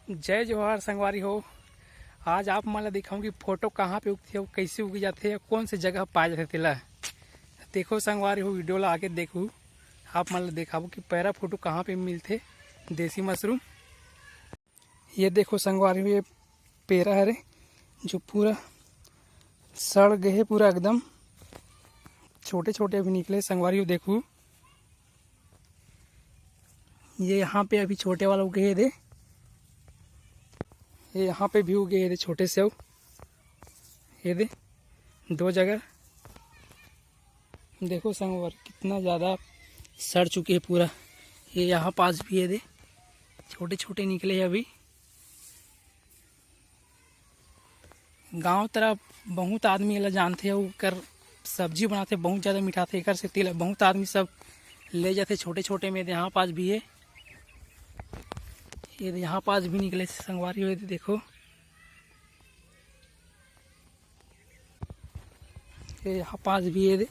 जय जोहार संगवारी हो। आज आप मला दिखाऊं कि फोटो कहाँ पे उगती है, कैसे उगी जाती है, कौन सी जगह पाए जाते तिला। देखो संगवारी हो, वीडियो ला आगे देखो। आप मला दिखाओ कि पहला फोटो कहाँ पे मिलते देसी मशरूम। ये देखो संगवारी हो, ये पेरा है रे जो पूरा सड़ गए, पूरा एकदम छोटे छोटे अभी निकले। संगवारी हो देखो, ये यहाँ पे अभी छोटे वाला उगे दे, ये यहाँ पे भी उगे दे छोटे से। ये दे दो जगह देखो संगवार कितना ज़्यादा सड़ चुके हैं पूरा। ये यहाँ पास भी है दे, छोटे छोटे निकले हैं अभी। गांव तरफ बहुत आदमी एला जानते हैं, वो कर सब्जी बनाते बहुत ज़्यादा मिठाते एक से तिल बहुत आदमी सब ले जाते छोटे छोटे में। यहाँ पास भी है, ये यहाँ पास भी निकले संगवारी हुए देखो। ये यहाँ पास भी है,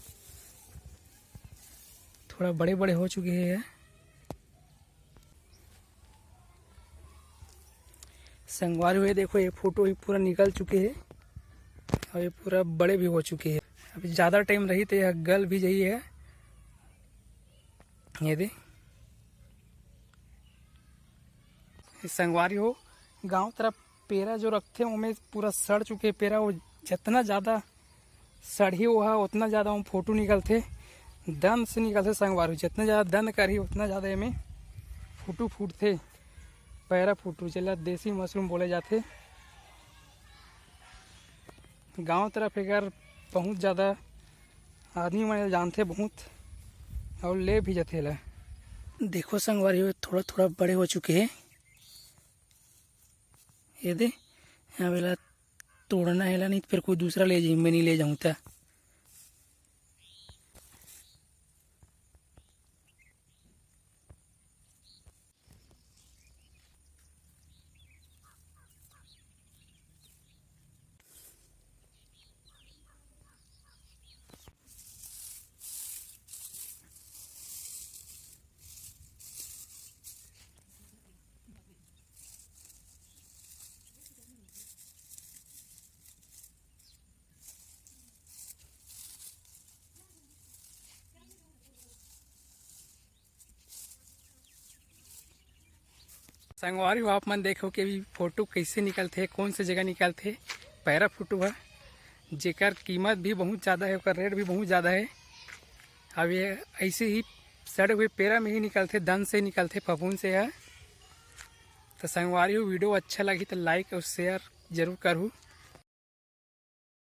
थोड़ा बड़े बड़े हो चुके हैं संगवारी हुए। देखो ये फोटो ही पूरा निकल चुके हैं और ये पूरा बड़े भी हो चुके हैं। अभी ज़्यादा टाइम रही तो यह गल भी यही है। ये दे संगवारी हो, गांव तरफ पेरा जो रखते हैं उनमें पूरा सड़ चुके पेरा। वो जितना ज़्यादा सड़ी हुआ उतना ज़्यादा वो फोटो निकलते, दंद से निकलते संगवारी। जितना ज़्यादा दंद करी उतना ज़्यादा में फोटो फूटते, पैरा फोटो चला देसी मशरूम बोले जाते। गांव तरफ अगर बहुत ज़्यादा आदमी मैंने जानते बहुत और ले भी जाते ला। देखो संगवारी हो, थोड़ा थोड़ा बड़े हो चुके हैं। ये दे यहाँ वेला तोड़ना है, नहीं तो फिर कोई दूसरा ले जाए, मैं नहीं ले जाऊँ था। संगवारी हो, आप मन देखो कि अभी फोटो कैसे निकलते, कौन से जगह निकलते। पैरा फोटो है जेकर कीमत भी बहुत ज़्यादा है, उसका रेट भी बहुत ज़्यादा है। अब ये ऐसे ही सड़े हुए पेरा में ही निकलते, दन से निकलते, फफूंद से है। तो संगवारी हो, वीडियो अच्छा लगी तो लाइक और शेयर जरूर करूँ।